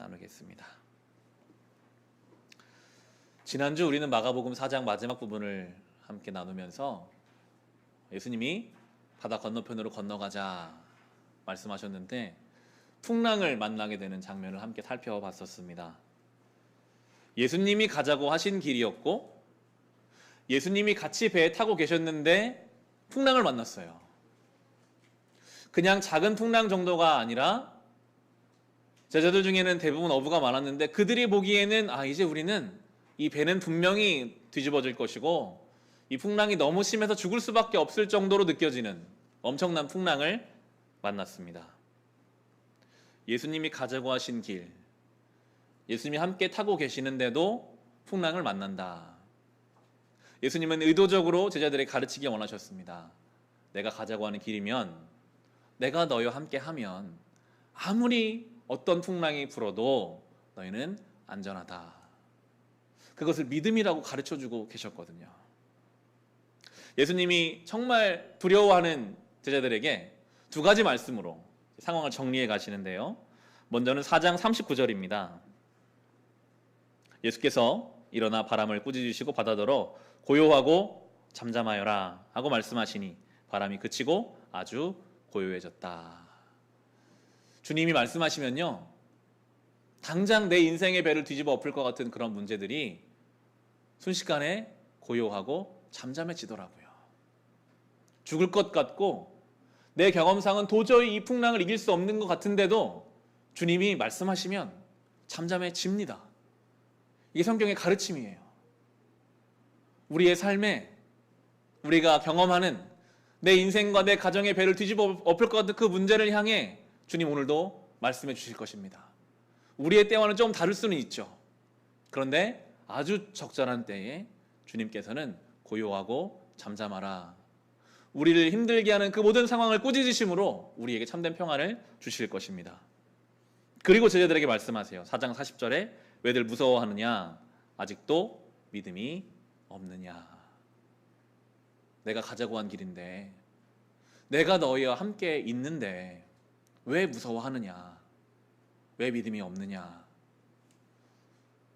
나누겠습니다. 지난주 우리는 마가복음 4장 마지막 부분을 함께 나누면서 예수님이 바다 건너편으로 건너가자 말씀하셨는데 풍랑을 만나게 되는 장면을 함께 살펴봤었습니다. 예수님이 가자고 하신 길이었고 예수님이 같이 배에 타고 계셨는데 풍랑을 만났어요. 그냥 작은 풍랑 정도가 아니라 제자들 중에는 대부분 어부가 많았는데 그들이 보기에는 이제 우리는 이 배는 분명히 뒤집어질 것이고 이 풍랑이 너무 심해서 죽을 수밖에 없을 정도로 느껴지는 엄청난 풍랑을 만났습니다. 예수님이 가자고 하신 길, 예수님이 함께 타고 계시는데도 풍랑을 만난다. 예수님은 의도적으로 제자들에게 가르치기 원하셨습니다. 내가 가자고 하는 길이면 내가 너희와 함께 하면 아무리 어떤 풍랑이 불어도 너희는 안전하다. 그것을 믿음이라고 가르쳐주고 계셨거든요. 예수님이 정말 두려워하는 제자들에게 두 가지 말씀으로 상황을 정리해 가시는데요. 먼저는 4장 39절입니다. 예수께서 일어나 바람을 꾸짖으시고 바다더러 고요하고 잠잠하여라 하고 말씀하시니 바람이 그치고 아주 고요해졌다. 주님이 말씀하시면요, 당장 내 인생의 배를 뒤집어 엎을 것 같은 그런 문제들이 순식간에 고요하고 잠잠해지더라고요. 죽을 것 같고 내 경험상은 도저히 이 풍랑을 이길 수 없는 것 같은데도 주님이 말씀하시면 잠잠해집니다. 이게 성경의 가르침이에요. 우리의 삶에 우리가 경험하는 내 인생과 내 가정의 배를 뒤집어 엎을 것 같은 그 문제를 향해 주님 오늘도 말씀해 주실 것입니다. 우리의 때와는 좀 다를 수는 있죠. 그런데 아주 적절한 때에 주님께서는 고요하고 잠잠하라. 우리를 힘들게 하는 그 모든 상황을 꾸짖으심으로 우리에게 참된 평안을 주실 것입니다. 그리고 제자들에게 말씀하세요. 4장 40절에 왜들 무서워하느냐? 아직도 믿음이 없느냐? 내가 가자고 한 길인데 내가 너희와 함께 있는데 왜 무서워하느냐? 왜 믿음이 없느냐?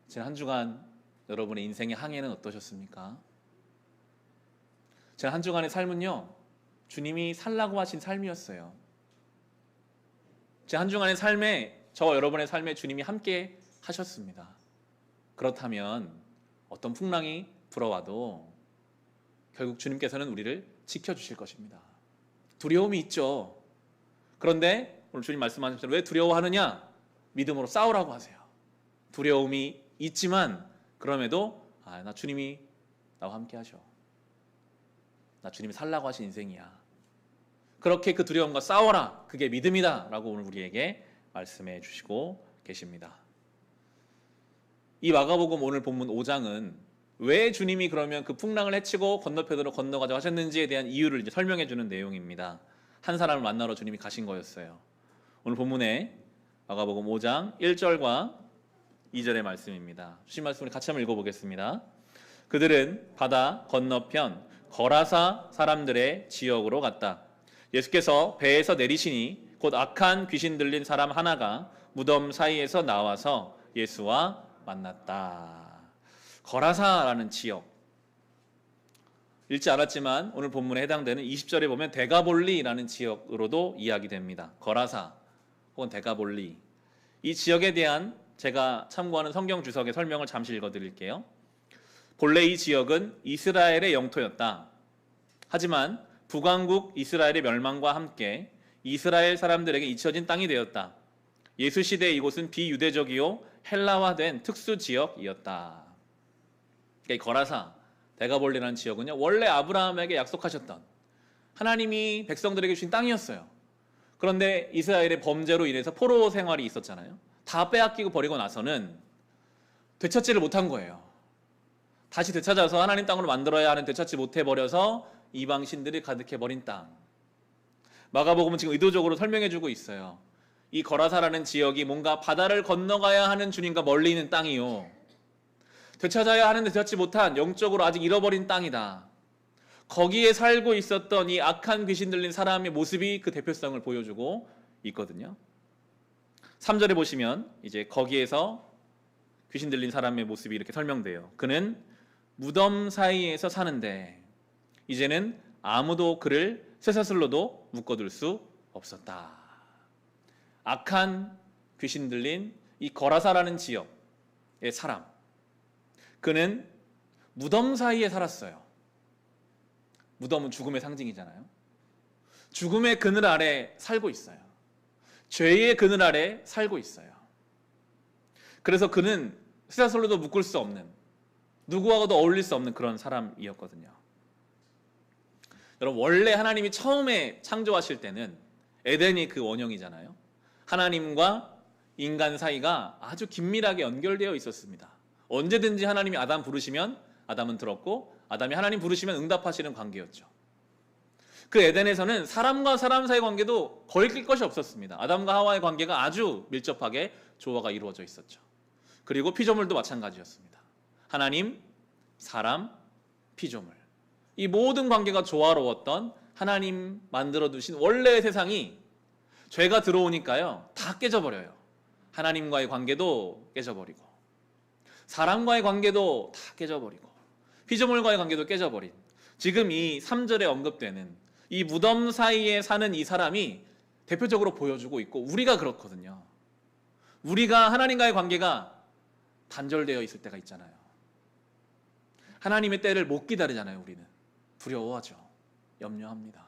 지난 한 주간 여러분의 인생의 항해는 어떠셨습니까? 지난 한 주간의 삶은요, 주님이 살라고 하신 삶이었어요. 지난 한 주간의 삶에 저와 여러분의 삶에 주님이 함께 하셨습니다. 그렇다면 어떤 풍랑이 불어와도 결국 주님께서는 우리를 지켜주실 것입니다. 두려움이 있죠. 그런데 오늘 주님 말씀하신 것처럼 왜 두려워하느냐? 믿음으로 싸우라고 하세요. 두려움이 있지만 그럼에도 나 주님이 나와 함께 하셔. 나 주님이 살라고 하신 인생이야. 그렇게 그 두려움과 싸워라. 그게 믿음이다. 라고 오늘 우리에게 말씀해 주시고 계십니다. 이 마가복음 오늘 본문 5장은 왜 주님이 그러면 그 풍랑을 헤치고 건너편으로 건너가자고 하셨는지에 대한 이유를 이제 설명해 주는 내용입니다. 한 사람을 만나러 주님이 가신 거였어요. 오늘 본문에 마가복음 5장 1절과 2절의 말씀입니다. 주신 말씀을 같이 한번 읽어보겠습니다. 그들은 바다 건너편 거라사 사람들의 지역으로 갔다. 예수께서 배에서 내리시니 곧 악한 귀신 들린 사람 하나가 무덤 사이에서 나와서 예수와 만났다. 거라사라는 지역, 읽지 않았지만 오늘 본문에 해당되는 20절에 보면 데가볼리라는 지역으로도 이야기됩니다. 거라사 혹은 데가볼리, 이 지역에 대한 제가 참고하는 성경 주석의 설명을 잠시 읽어드릴게요. 본래 이 지역은 이스라엘의 영토였다. 하지만 북왕국 이스라엘의 멸망과 함께 이스라엘 사람들에게 잊혀진 땅이 되었다. 예수 시대 이곳은 비유대적이요 헬라화된 특수 지역이었다. 그러니까 이 거라사, 데가볼리라는 지역은요, 원래 아브라함에게 약속하셨던 하나님이 백성들에게 주신 땅이었어요. 그런데 이스라엘의 범죄로 인해서 포로 생활이 있었잖아요. 다 빼앗기고 버리고 나서는 되찾지를 못한 거예요. 다시 되찾아서 하나님 땅으로 만들어야 하는 되찾지 못해버려서 이방 신들이 가득해버린 땅. 마가복음은 지금 의도적으로 설명해주고 있어요. 이 거라사라는 지역이 뭔가 바다를 건너가야 하는 주님과 멀리 있는 땅이요, 되찾아야 하는데 되찾지 못한 영적으로 아직 잃어버린 땅이다. 거기에 살고 있었던 이 악한 귀신 들린 사람의 모습이 그 대표성을 보여주고 있거든요. 3절에 보시면 이제 거기에서 귀신 들린 사람의 모습이 이렇게 설명돼요. 그는 무덤 사이에서 사는데 이제는 아무도 그를 쇠사슬로도 묶어둘 수 없었다. 악한 귀신 들린 이 거라사라는 지역의 사람, 그는 무덤 사이에 살았어요. 무덤은 죽음의 상징이잖아요. 죽음의 그늘 아래 살고 있어요. 죄의 그늘 아래 살고 있어요. 그래서 그는 쇠사슬로도 묶을 수 없는, 누구하고도 어울릴 수 없는 그런 사람이었거든요. 여러분, 원래 하나님이 처음에 창조하실 때는 에덴이 그 원형이잖아요. 하나님과 인간 사이가 아주 긴밀하게 연결되어 있었습니다. 언제든지 하나님이 아담 부르시면 아담은 들었고, 아담이 하나님 부르시면 응답하시는 관계였죠. 그 에덴에서는 사람과 사람 사이의 관계도 거리낄 것이 없었습니다. 아담과 하와의 관계가 아주 밀접하게 조화가 이루어져 있었죠. 그리고 피조물도 마찬가지였습니다. 하나님, 사람, 피조물, 이 모든 관계가 조화로웠던 하나님 만들어 두신 원래의 세상이 죄가 들어오니까요, 다 깨져버려요. 하나님과의 관계도 깨져버리고, 사람과의 관계도 다 깨져버리고, 피조물과의 관계도 깨져버린, 지금 이 3절에 언급되는 이 무덤 사이에 사는 이 사람이 대표적으로 보여주고 있고, 우리가 그렇거든요. 우리가 하나님과의 관계가 단절되어 있을 때가 있잖아요. 하나님의 때를 못 기다리잖아요. 우리는 두려워하죠. 염려합니다.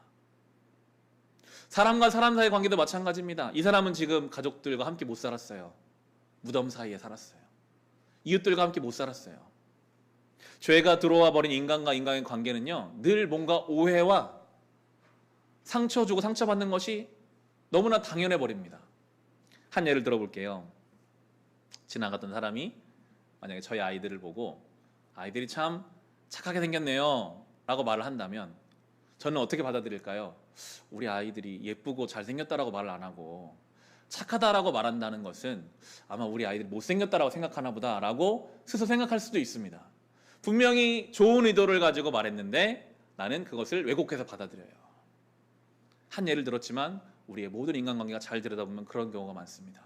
사람과 사람 사이의 관계도 마찬가지입니다. 이 사람은 지금 가족들과 함께 못 살았어요. 무덤 사이에 살았어요. 이웃들과 함께 못 살았어요. 죄가 들어와 버린 인간과 인간의 관계는요, 늘 뭔가 오해와 상처 주고 상처받는 것이 너무나 당연해 버립니다. 한 예를 들어볼게요. 지나가던 사람이 만약에 저희 아이들을 보고 아이들이 참 착하게 생겼네요 라고 말을 한다면 저는 어떻게 받아들일까요? 우리 아이들이 예쁘고 잘생겼다라고 말을 안 하고 착하다라고 말한다는 것은 아마 우리 아이들이 못생겼다라고 생각하나 보다 라고 스스로 생각할 수도 있습니다. 분명히 좋은 의도를 가지고 말했는데 나는 그것을 왜곡해서 받아들여요. 한 예를 들었지만 우리의 모든 인간관계가 잘 들여다보면 그런 경우가 많습니다.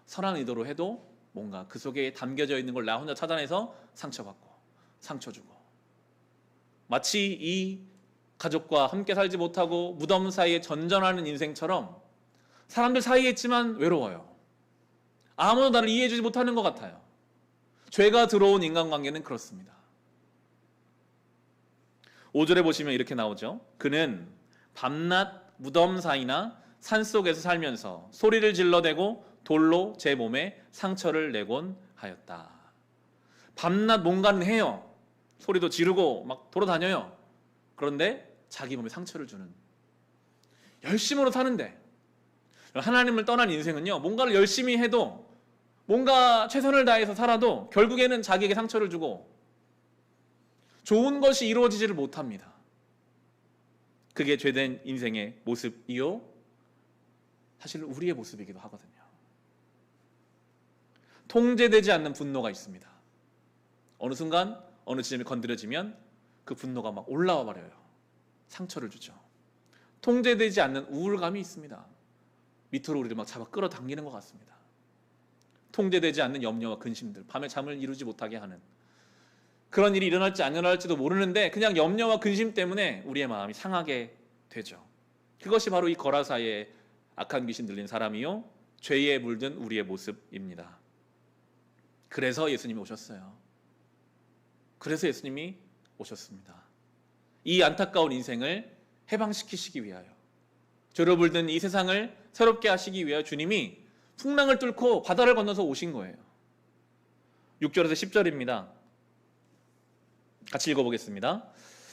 선한 의도로 해도 뭔가 그 속에 담겨져 있는 걸 나 혼자 찾아내서 상처받고 상처 주고, 마치 이 가족과 함께 살지 못하고 무덤 사이에 전전하는 인생처럼 사람들 사이에 있지만 외로워요. 아무도 나를 이해해주지 못하는 것 같아요. 죄가 들어온 인간관계는 그렇습니다. 5절에 보시면 이렇게 나오죠. 그는 밤낮 무덤 사이나 산속에서 살면서 소리를 질러대고 돌로 제 몸에 상처를 내곤 하였다. 밤낮 뭔가는 해요. 소리도 지르고 막 돌아다녀요. 그런데 자기 몸에 상처를 주는, 열심으로 사는데, 하나님을 떠난 인생은요, 뭔가를 열심히 해도, 뭔가 최선을 다해서 살아도 결국에는 자기에게 상처를 주고 좋은 것이 이루어지지를 못합니다. 그게 죄된 인생의 모습이요, 사실 우리의 모습이기도 하거든요. 통제되지 않는 분노가 있습니다. 어느 순간 어느 지점이 건드려지면 그 분노가 막 올라와 버려요. 상처를 주죠. 통제되지 않는 우울감이 있습니다. 밑으로 우리를 막 잡아 끌어당기는 것 같습니다. 통제되지 않는 염려와 근심들, 밤에 잠을 이루지 못하게 하는, 그런 일이 일어날지 안 일어날지도 모르는데 그냥 염려와 근심 때문에 우리의 마음이 상하게 되죠. 그것이 바로 이 거라사의 악한 귀신 들린 사람이요, 죄에 물든 우리의 모습입니다. 그래서 예수님이 오셨어요. 그래서 예수님이 오셨습니다. 이 안타까운 인생을 해방시키시기 위하여, 죄로 물든 이 세상을 새롭게 하시기 위하여 주님이 풍랑을 뚫고 바다를 건너서 오신 거예요. 6절에서 10절입니다. 같이 읽어보겠습니다.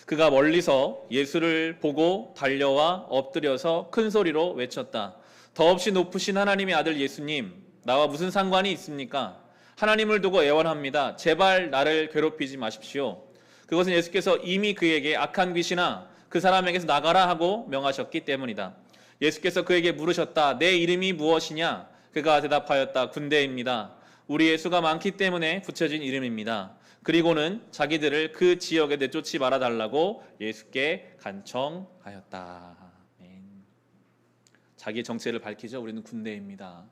그가 멀리서 예수를 보고 달려와 엎드려서 큰 소리로 외쳤다. 더없이 높으신 하나님의 아들 예수님, 나와 무슨 상관이 있습니까? 하나님을 두고 애원합니다. 제발 나를 괴롭히지 마십시오. 그것은 예수께서 이미 그에게 악한 귀신아 그 사람에게서 나가라 하고 명하셨기 때문이다. 예수께서 그에게 물으셨다. 내 이름이 무엇이냐? 그가 대답하였다. 군대입니다. 우리의 수가 많기 때문에 붙여진 이름입니다. 그리고는 자기들을 그 지역에 내쫓지 말아달라고 예수께 간청하였다. 자기의 정체를 밝히죠. 우리는 군대입니다.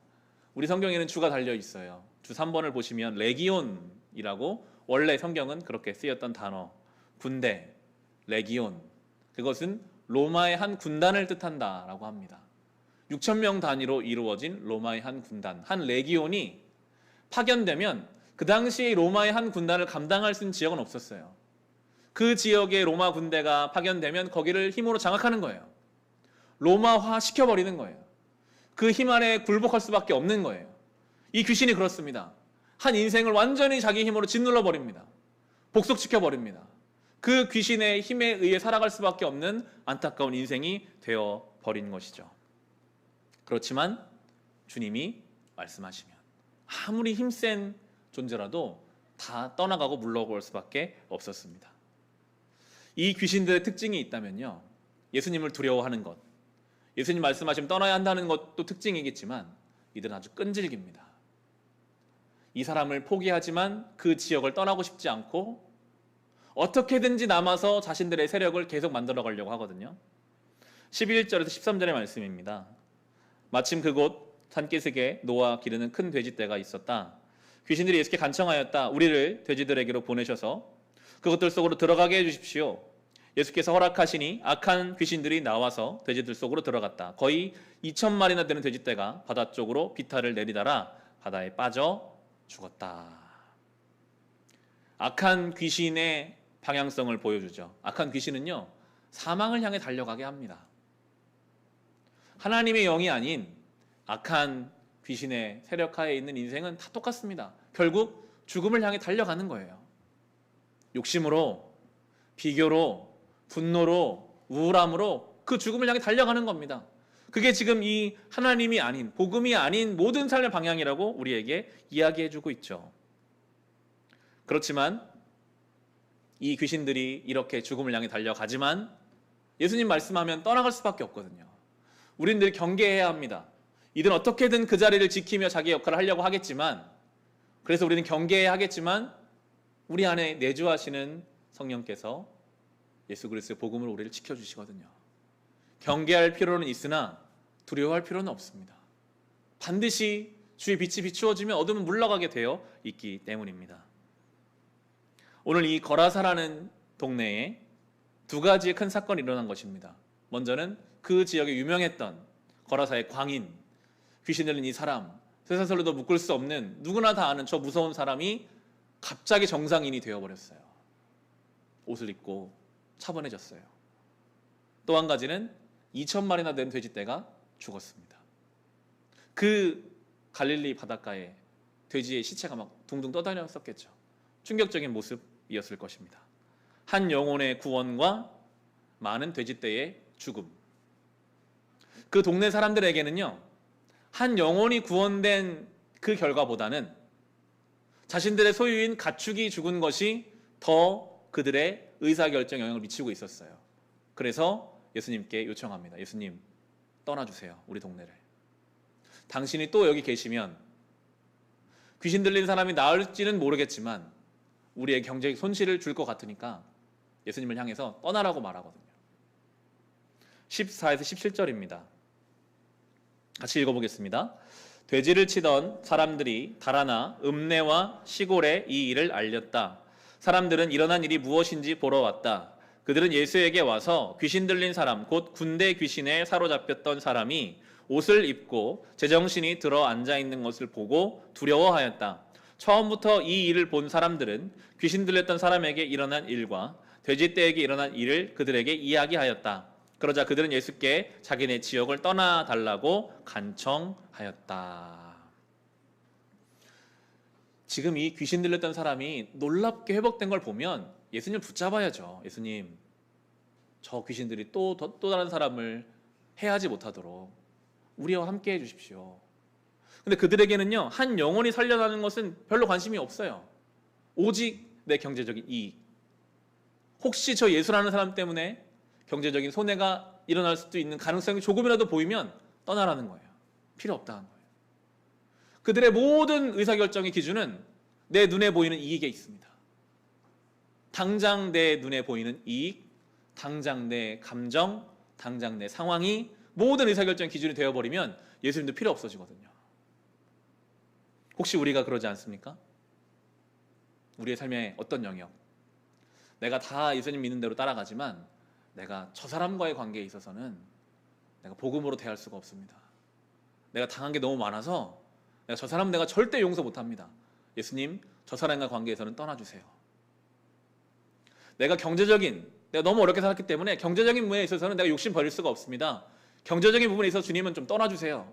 우리 성경에는 주가 달려 있어요. 주 3번을 보시면 레기온이라고 원래 성경은 그렇게 쓰였던 단어, 군대, 레기온, 그것은 로마의 한 군단을 뜻한다라고 합니다. 6,000명 단위로 이루어진 로마의 한 군단, 한 레기온이 파견되면 그 당시에 로마의 한 군단을 감당할 수 있는 지역은 없었어요. 그 지역에 로마 군대가 파견되면 거기를 힘으로 장악하는 거예요. 로마화 시켜버리는 거예요. 그 힘 아래 굴복할 수밖에 없는 거예요. 이 귀신이 그렇습니다. 한 인생을 완전히 자기 힘으로 짓눌러 버립니다. 복속시켜 버립니다. 그 귀신의 힘에 의해 살아갈 수밖에 없는 안타까운 인생이 되어 버린 것이죠. 그렇지만 주님이 말씀하시면 아무리 힘센 존재라도 다 떠나가고 물러갈 수밖에 없었습니다. 이 귀신들의 특징이 있다면요, 예수님을 두려워하는 것, 예수님 말씀하시면 떠나야 한다는 것도 특징이겠지만 이들은 아주 끈질깁니다. 이 사람을 포기하지만 그 지역을 떠나고 싶지 않고 어떻게든지 남아서 자신들의 세력을 계속 만들어 가려고 하거든요. 11절에서 13절의 말씀입니다. 마침 그곳 산기슭에 노아 기르는 큰 돼지떼가 있었다. 귀신들이 예수께 간청하였다. 우리를 돼지들에게로 보내셔서 그것들 속으로 들어가게 해주십시오. 예수께서 허락하시니 악한 귀신들이 나와서 돼지들 속으로 들어갔다. 거의 2,000마리나 되는 돼지떼가 바다 쪽으로 비탈을 내리다라 바다에 빠져 죽었다. 악한 귀신의 방향성을 보여주죠. 악한 귀신은요, 사망을 향해 달려가게 합니다. 하나님의 영이 아닌 악한 귀신의 세력하에 있는 인생은 다 똑같습니다. 결국 죽음을 향해 달려가는 거예요. 욕심으로, 비교로, 분노로, 우울함으로 그 죽음을 향해 달려가는 겁니다. 그게 지금 이 하나님이 아닌, 복음이 아닌 모든 삶의 방향이라고 우리에게 이야기해주고 있죠. 그렇지만 이 귀신들이 이렇게 죽음을 향해 달려가지만 예수님 말씀하면 떠나갈 수밖에 없거든요. 우리는 늘 경계해야 합니다. 이들은 어떻게든 그 자리를 지키며 자기 역할을 하려고 하겠지만, 그래서 우리는 경계해야 하겠지만 우리 안에 내주하시는 성령께서 예수 그리스도의 복음을 우리를 지켜주시거든요. 경계할 필요는 있으나 두려워할 필요는 없습니다. 반드시 주의 빛이 비추어지면 어둠은 물러가게 되어 있기 때문입니다. 오늘 이 거라사라는 동네에 두 가지의 큰 사건이 일어난 것입니다. 먼저는 그 지역에 유명했던 거라사의 광인, 귀신 들린 이 사람, 세상살로도 묶을 수 없는 누구나 다 아는 저 무서운 사람이 갑자기 정상인이 되어버렸어요. 옷을 입고 차분해졌어요. 또 한 가지는 2,000마리나 된 돼지떼가 죽었습니다. 그 갈릴리 바닷가에 돼지의 시체가 막 둥둥 떠다녔었겠죠. 충격적인 모습이었을 것입니다. 한 영혼의 구원과 많은 돼지떼의 죽음. 그 동네 사람들에게는요, 한 영혼이 구원된 그 결과보다는 자신들의 소유인 가축이 죽은 것이 더 그들의 의사결정에 영향을 미치고 있었어요. 그래서 예수님께 요청합니다. 예수님, 떠나주세요. 우리 동네를. 당신이 또 여기 계시면 귀신 들린 사람이 나을지는 모르겠지만 우리의 경제적 손실을 줄 것 같으니까 예수님을 향해서 떠나라고 말하거든요. 14에서 17절입니다. 같이 읽어보겠습니다. 돼지를 치던 사람들이 달아나 읍내와 시골에 이 일을 알렸다. 사람들은 일어난 일이 무엇인지 보러 왔다. 그들은 예수에게 와서 귀신 들린 사람, 곧 군대 귀신에 사로잡혔던 사람이 옷을 입고 제정신이 들어 앉아 있는 것을 보고 두려워하였다. 처음부터 이 일을 본 사람들은 귀신 들렸던 사람에게 일어난 일과 돼지떼에게 일어난 일을 그들에게 이야기하였다. 그러자 그들은 예수께 자기네 지역을 떠나달라고 간청하였다. 지금 이 귀신 들렸던 사람이 놀랍게 회복된 걸 보면 예수님 붙잡아야죠. 예수님, 저 귀신들이 또 다른 사람을 해하지 못하도록 우리와 함께 해주십시오. 근데 그들에게는요, 한 영혼이 살려나는 것은 별로 관심이 없어요. 오직 내 경제적인 이익. 혹시 저 예수라는 사람 때문에 경제적인 손해가 일어날 수도 있는 가능성이 조금이라도 보이면 떠나라는 거예요. 필요 없다는 거예요. 그들의 모든 의사결정의 기준은 내 눈에 보이는 이익에 있습니다. 당장 내 눈에 보이는 이익, 당장 내 감정, 당장 내 상황이 모든 의사결정 기준이 되어버리면 예수님도 필요 없어지거든요. 혹시 우리가 그러지 않습니까? 우리의 삶의 어떤 영역, 내가 다 예수님 믿는 대로 따라가지만 내가 저 사람과의 관계에 있어서는 내가 복음으로 대할 수가 없습니다. 내가 당한 게 너무 많아서 저 사람 내가 절대 용서 못합니다. 예수님, 저 사람과 관계에서는 떠나주세요. 내가 너무 어렵게 살았기 때문에 경제적인 부분에 있어서는 내가 욕심 버릴 수가 없습니다. 경제적인 부분에 있어서 주님은 좀 떠나주세요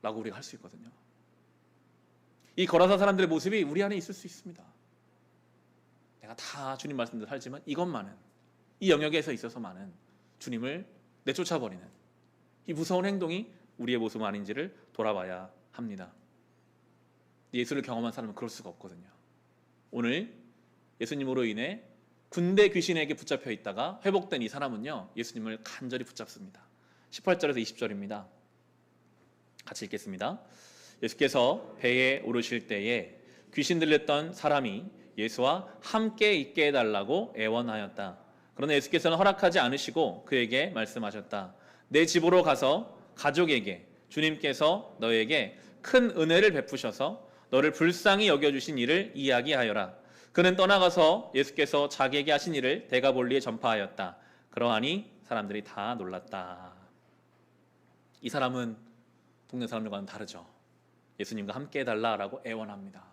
라고 우리가 할 수 있거든요. 이 거라사 사람들의 모습이 우리 안에 있을 수 있습니다. 내가 다 주님 말씀대로 살지만 이것만은, 이 영역에서 있어서만은 주님을 내쫓아버리는 이 무서운 행동이 우리의 모습 아닌지를 돌아봐야 합니다. 예수를 경험한 사람은 그럴 수가 없거든요. 오늘 예수님으로 인해 군대 귀신에게 붙잡혀 있다가 회복된 이 사람은요, 예수님을 간절히 붙잡습니다. 18절에서 20절입니다. 같이 읽겠습니다. 예수께서 배에 오르실 때에 귀신 들렸던 사람이 예수와 함께 있게 해달라고 애원하였다. 그러나 예수께서는 허락하지 않으시고 그에게 말씀하셨다. 내 집으로 가서 가족에게 주님께서 너에게 큰 은혜를 베푸셔서 너를 불쌍히 여겨주신 일을 이야기하여라. 그는 떠나가서 예수께서 자기에게 하신 일을 데가볼리에 전파하였다. 그러하니 사람들이 다 놀랐다. 이 사람은 동네 사람들과는 다르죠. 예수님과 함께 해달라라고 애원합니다.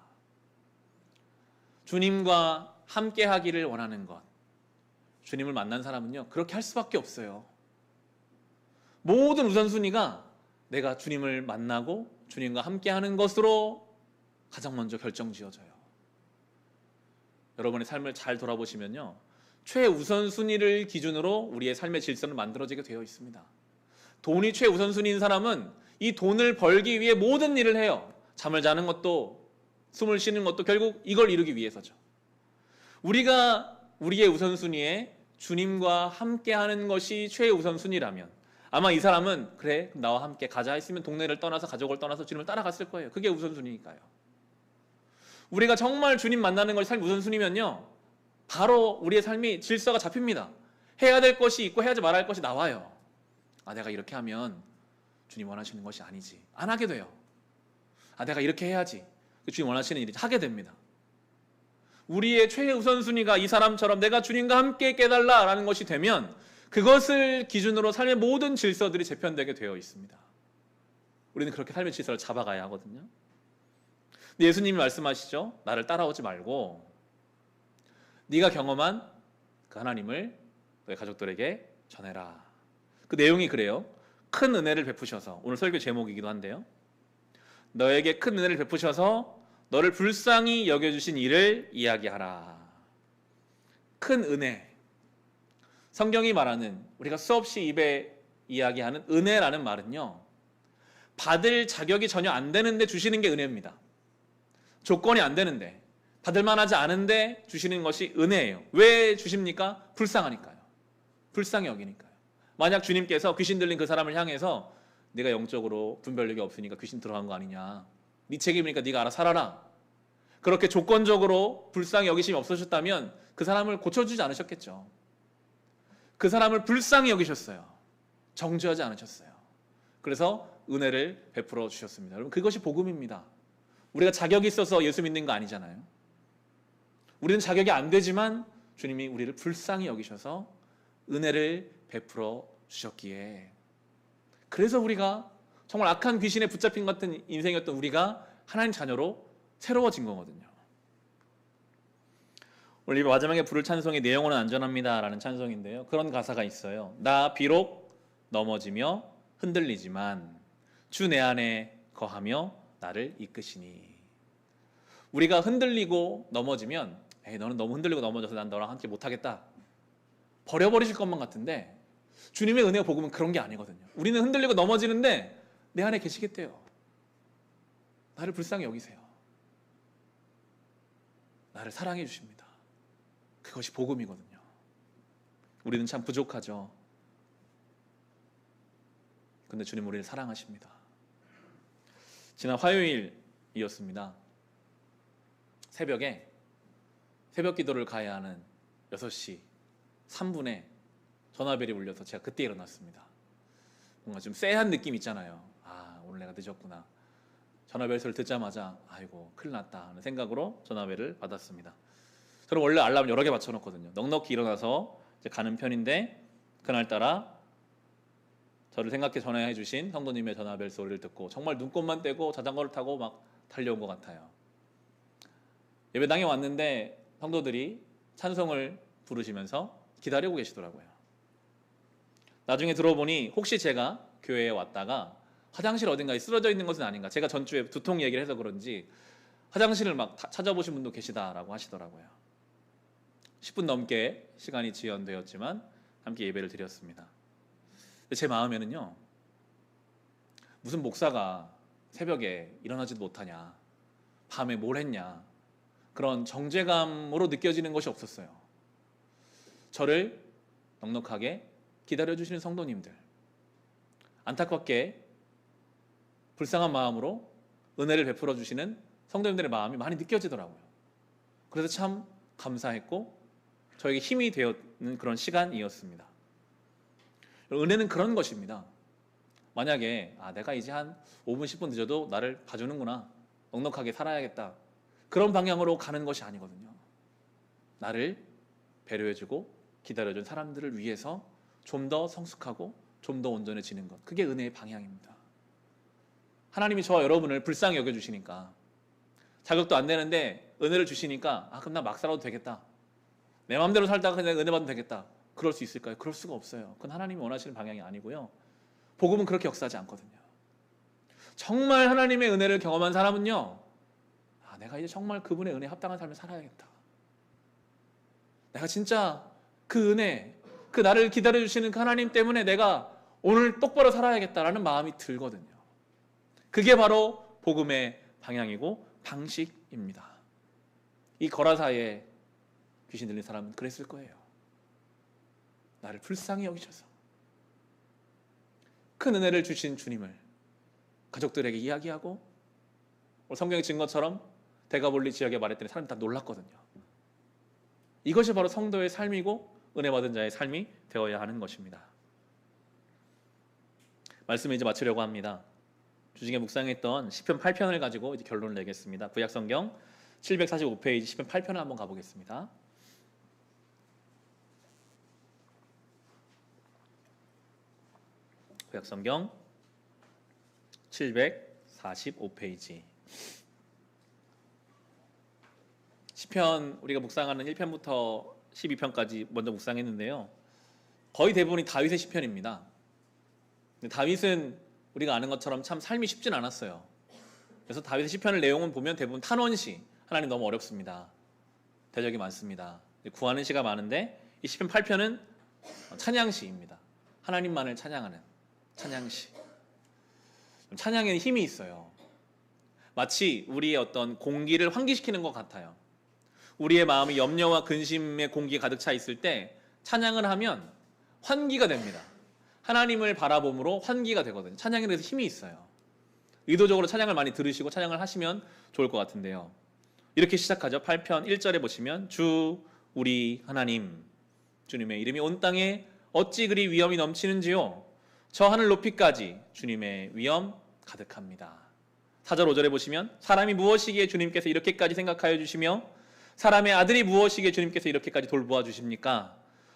주님과 함께 하기를 원하는 것, 주님을 만난 사람은요 그렇게 할 수밖에 없어요. 모든 우선순위가 내가 주님을 만나고 주님과 함께 하는 것으로 가장 먼저 결정지어져요. 여러분의 삶을 잘 돌아보시면요, 최우선순위를 기준으로 우리의 삶의 질서는 만들어지게 되어 있습니다. 돈이 최우선순위인 사람은 이 돈을 벌기 위해 모든 일을 해요. 잠을 자는 것도, 숨을 쉬는 것도 결국 이걸 이루기 위해서죠. 우리가 우리의 우선순위에 주님과 함께하는 것이 최우선순위라면 아마 이 사람은 그래 나와 함께 가자 했으면 동네를 떠나서 가족을 떠나서 주님을 따라갔을 거예요. 그게 우선순위니까요. 우리가 정말 주님 만나는 것이 삶 우선순위면요, 바로 우리의 삶이 질서가 잡힙니다. 해야 될 것이 있고 해야지 말아야 할 것이 나와요. 내가 이렇게 하면 주님 원하시는 것이 아니지, 안 하게 돼요. 내가 이렇게 해야지, 주님 원하시는 일이 하게 됩니다. 우리의 최우선순위가 이 사람처럼 내가 주님과 함께 깨달라라는 것이 되면 그것을 기준으로 삶의 모든 질서들이 재편되게 되어 있습니다. 우리는 그렇게 삶의 질서를 잡아가야 하거든요. 근데 예수님이 말씀하시죠. 나를 따라오지 말고 네가 경험한 그 하나님을 너의 가족들에게 전해라. 그 내용이 그래요. 큰 은혜를 베푸셔서, 오늘 설교 제목이기도 한데요, 너에게 큰 은혜를 베푸셔서 너를 불쌍히 여겨주신 일을 이야기하라. 큰 은혜, 성경이 말하는, 우리가 수없이 입에 이야기하는 은혜라는 말은요, 받을 자격이 전혀 안 되는데 주시는 게 은혜입니다. 조건이 안 되는데, 받을 만하지 않은데 주시는 것이 은혜예요. 왜 주십니까? 불쌍하니까요. 불쌍히 여기니까요. 만약 주님께서 귀신 들린 그 사람을 향해서 네가 영적으로 분별력이 없으니까 귀신 들어간 거 아니냐, 네 책임이니까 네가 알아서 살아라, 그렇게 조건적으로 불쌍히 여기심이 없으셨다면 그 사람을 고쳐주지 않으셨겠죠. 그 사람을 불쌍히 여기셨어요. 정죄하지 않으셨어요. 그래서 은혜를 베풀어 주셨습니다. 여러분, 그것이 복음입니다. 우리가 자격이 있어서 예수 믿는 거 아니잖아요. 우리는 자격이 안 되지만 주님이 우리를 불쌍히 여기셔서 은혜를 베풀어 주셨기에, 그래서 우리가 정말 악한 귀신에 붙잡힌 것 같은 인생이었던 우리가 하나님 자녀로 새로워진 거거든요. 오늘 마지막에 부를 찬송이 내 영혼은 안전합니다 라는 찬송인데요, 그런 가사가 있어요. 나 비록 넘어지며 흔들리지만 주 내 안에 거하며 나를 이끄시니. 우리가 흔들리고 넘어지면 너는 너무 흔들리고 넘어져서 난 너랑 함께 못하겠다, 버려버리실 것만 같은데 주님의 은혜와 복음은 그런 게 아니거든요. 우리는 흔들리고 넘어지는데 내 안에 계시겠대요. 나를 불쌍히 여기세요. 나를 사랑해 주십니다. 그것이 복음이거든요. 우리는 참 부족하죠. 근데 주님 우리를 사랑하십니다. 지난 화요일이었습니다. 새벽에 새벽 기도를 가야 하는 6시 3분에 전화벨이 울려서 제가 그때 일어났습니다. 뭔가 좀 쎄한 느낌 있잖아요. 오늘 내가 늦었구나. 전화벨 소리를 듣자마자 아이고 큰일 났다 하는 생각으로 전화벨을 받았습니다. 저는 원래 알람을 여러 개 맞춰놓거든요. 넉넉히 일어나서 이제 가는 편인데 그날따라 저를 생각해 전화해 주신 성도님의 전화벨 소리를 듣고 정말 눈곱만 떼고 자전거를 타고 막 달려온 것 같아요. 예배당에 왔는데 성도들이 찬송을 부르시면서 기다리고 계시더라고요. 나중에 들어보니 혹시 제가 교회에 왔다가 화장실 어딘가에 쓰러져 있는 것은 아닌가, 제가 전주에 두통 얘기를 해서 그런지 화장실을 막 찾아보신 분도 계시다라고 하시더라고요. 10분 넘게 시간이 지연되었지만 함께 예배를 드렸습니다. 제 마음에는요, 무슨 목사가 새벽에 일어나지도 못하냐, 밤에 뭘 했냐, 그런 정죄감으로 느껴지는 것이 없었어요. 저를 넉넉하게 기다려주시는 성도님들, 안타깝게 불쌍한 마음으로 은혜를 베풀어 주시는 성도님들의 마음이 많이 느껴지더라고요. 그래서 참 감사했고 저에게 힘이 되었는 그런 시간이었습니다. 은혜는 그런 것입니다. 만약에 내가 이제 한 5분 10분 늦어도 나를 봐주는구나, 넉넉하게 살아야겠다, 그런 방향으로 가는 것이 아니거든요. 나를 배려해주고 기다려준 사람들을 위해서 좀 더 성숙하고 좀 더 온전해지는 것, 그게 은혜의 방향입니다. 하나님이 저와 여러분을 불쌍히 여겨주시니까, 자격도 안 되는데 은혜를 주시니까 그럼 나 막 살아도 되겠다, 내 마음대로 살다가 그냥 은혜 받으면 되겠다, 그럴 수 있을까요? 그럴 수가 없어요. 그건 하나님이 원하시는 방향이 아니고요. 복음은 그렇게 역사하지 않거든요. 정말 하나님의 은혜를 경험한 사람은요, 내가 이제 정말 그분의 은혜에 합당한 삶을 살아야겠다, 내가 진짜 그 은혜, 그 나를 기다려주시는 그 하나님 때문에 내가 오늘 똑바로 살아야겠다라는 마음이 들거든요. 그게 바로 복음의 방향이고 방식입니다. 이 거라사에 귀신 들린 사람은 그랬을 거예요. 나를 불쌍히 여기셔서 큰 은혜를 주신 주님을 가족들에게 이야기하고, 성경의 증거처럼 데가볼리 지역에 말했더니 사람들이 다 놀랐거든요. 이것이 바로 성도의 삶이고 은혜 받은 자의 삶이 되어야 하는 것입니다. 말씀을 이제 마치려고 합니다. 주중에 묵상했던 시편 8편을 가지고 이제 결론을 내겠습니다. 구약성경 745페이지 시편 8편을 한번 가보겠습니다. 구약성경 745페이지. 시편 우리가 묵상하는 1편부터 12편까지 먼저 묵상했는데요, 거의 대부분이 다윗의 시편입니다. 다윗은 우리가 아는 것처럼 참 삶이 쉽진 않았어요. 그래서 다윗의 시편을 내용은 보면 대부분 탄원시, 하나님 너무 어렵습니다, 대적이 많습니다, 구하는 시가 많은데, 이 시편 8편은 찬양시입니다. 하나님만을 찬양하는 찬양시. 찬양에는 힘이 있어요. 마치 우리의 어떤 공기를 환기시키는 것 같아요. 우리의 마음이 염려와 근심의 공기가 가득 차 있을 때 찬양을 하면 환기가 됩니다. 하나님을 바라봄으로 환기가 되거든요. 찬양에 대해서 힘이 있어요. 의도적으로 찬양을 많이 들으시고 찬양을 하시면 좋을 것 같은데요, 이렇게 시작하죠. 8편 1절에 보시면 주 우리 하나님, 주님의 이름이 온 땅에 어찌 그리 위엄이 넘치는지요, 저 하늘 높이까지 주님의 위엄 가득합니다. 4절 5절에 보시면 사람이 무엇이기에 주님께서 이렇게까지 생각하여 주시며 사람의 아들이 무엇이기에 주님께서 이렇게까지 돌보아 주십니까?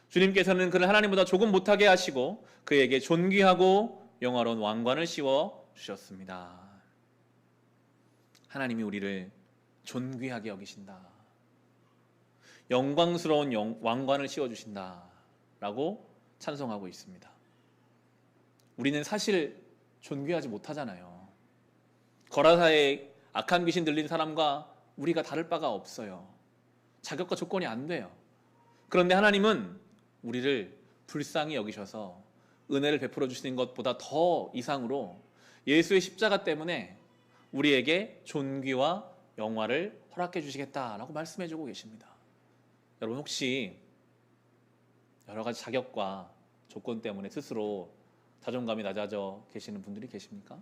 주님께서는 그를 하나님보다 조금 못하게 하시고 그에게 존귀하고 영화로운 왕관을 씌워 주셨습니다. 하나님이 우리를 존귀하게 여기신다, 영광스러운 왕관을 씌워 주신다 라고 찬송하고 있습니다. 우리는 사실 존귀하지 못하잖아요. 거라사에 악한 귀신 들린 사람과 우리가 다를 바가 없어요. 자격과 조건이 안 돼요. 그런데 하나님은 우리를 불쌍히 여기셔서 은혜를 베풀어 주시는 것보다 더 이상으로 예수의 십자가 때문에 우리에게 존귀와 영화를 허락해 주시겠다라고 말씀해 주고 계십니다. 여러분, 혹시 여러 가지 자격과 조건 때문에 스스로 자존감이 낮아져 계시는 분들이 계십니까?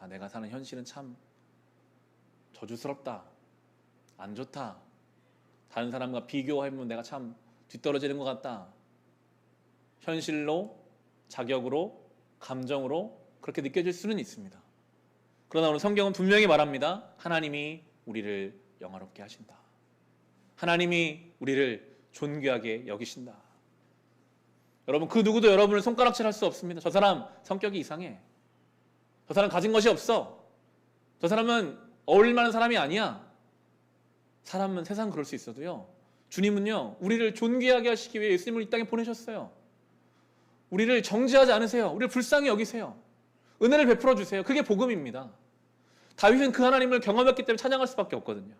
내가 사는 현실은 참 저주스럽다, 안 좋다, 다른 사람과 비교하면 내가 참 뒤떨어지는 것 같다, 현실로, 자격으로, 감정으로 그렇게 느껴질 수는 있습니다. 그러나 오늘 성경은 분명히 말합니다. 하나님이 우리를 영화롭게 하신다. 하나님이 우리를 존귀하게 여기신다. 여러분, 그 누구도 여러분을 손가락질할 수 없습니다. 저 사람 성격이 이상해. 저 사람 가진 것이 없어. 저 사람은 어울릴 만한 사람이 아니야. 사람은 세상 그럴 수 있어도요, 주님은요 우리를 존귀하게 하시기 위해 예수님을 이 땅에 보내셨어요. 우리를 정죄하지 않으세요. 우리를 불쌍히 여기세요. 은혜를 베풀어 주세요. 그게 복음입니다. 다윗은 그 하나님을 경험했기 때문에 찬양할 수밖에 없거든요.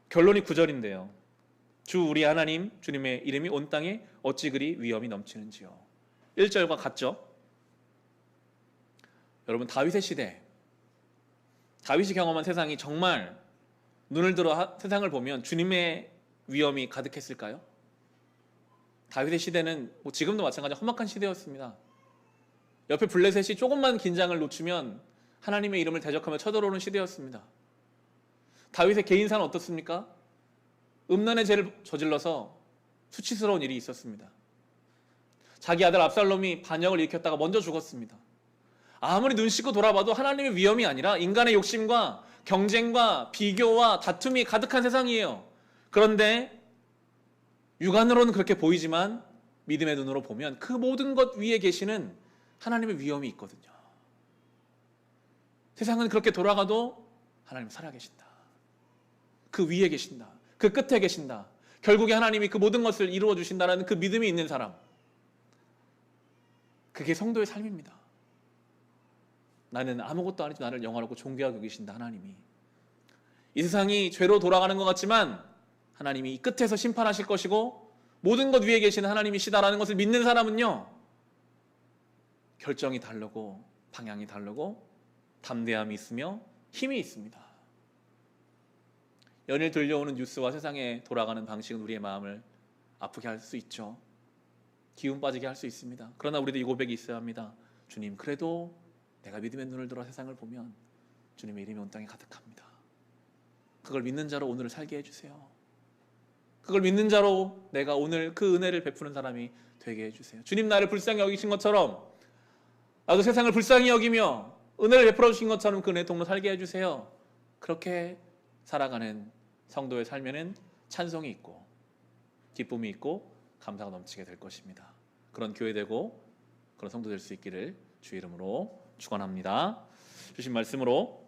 결론이 9절인데요. 주 우리 하나님 주님의 이름이 온 땅에 어찌 그리 위엄이 넘치는지요. 1절과 같죠? 여러분, 다윗의 시대, 다윗이 경험한 세상이 정말 눈을 들어 세상을 보면 주님의 위엄이 가득했을까요? 다윗의 시대는 지금도 마찬가지 험악한 시대였습니다. 옆에 블레셋이 조금만 긴장을 놓치면 하나님의 이름을 대적하며 쳐들어오는 시대였습니다. 다윗의 개인사는 어떻습니까? 음란의 죄를 저질러서 수치스러운 일이 있었습니다. 자기 아들 압살롬이 반역을 일으켰다가 먼저 죽었습니다. 아무리 눈 씻고 돌아봐도 하나님의 위엄이 아니라 인간의 욕심과 경쟁과 비교와 다툼이 가득한 세상이에요. 그런데 육안으로는 그렇게 보이지만 믿음의 눈으로 보면 그 모든 것 위에 계시는 하나님의 위엄이 있거든요. 세상은 그렇게 돌아가도 하나님 살아계신다. 그 위에 계신다. 그 끝에 계신다. 결국에 하나님이 그 모든 것을 이루어 주신다는 그 믿음이 있는 사람, 그게 성도의 삶입니다. 나는 아무것도 아니지 나를 영화롭고 존귀하게 여기신다. 하나님이 이 세상이 죄로 돌아가는 것 같지만 하나님이 이 끝에서 심판하실 것이고 모든 것 위에 계시는 하나님이시다라는 것을 믿는 사람은요, 결정이 다르고 방향이 다르고 담대함이 있으며 힘이 있습니다. 연일 들려오는 뉴스와 세상에 돌아가는 방식은 우리의 마음을 아프게 할 수 있죠. 기운 빠지게 할 수 있습니다. 그러나 우리도 이 고백이 있어야 합니다. 주님, 그래도 내가 믿음의 눈을 들어 세상을 보면 주님의 이름이 온 땅에 가득합니다. 그걸 믿는 자로 오늘을 살게 해주세요. 그걸 믿는 자로 내가 오늘 그 은혜를 베푸는 사람이 되게 해주세요. 주님, 나를 불쌍히 여기신 것처럼 나도 세상을 불쌍히 여기며 은혜를 베풀어 주신 것처럼 그 은혜 통로 살게 해주세요. 그렇게 살아가는 성도의 삶에는 찬송이 있고 기쁨이 있고 감사가 넘치게 될 것입니다. 그런 교회 되고 그런 성도 될 수 있기를 주의 이름으로 축원합니다. 주신 말씀으로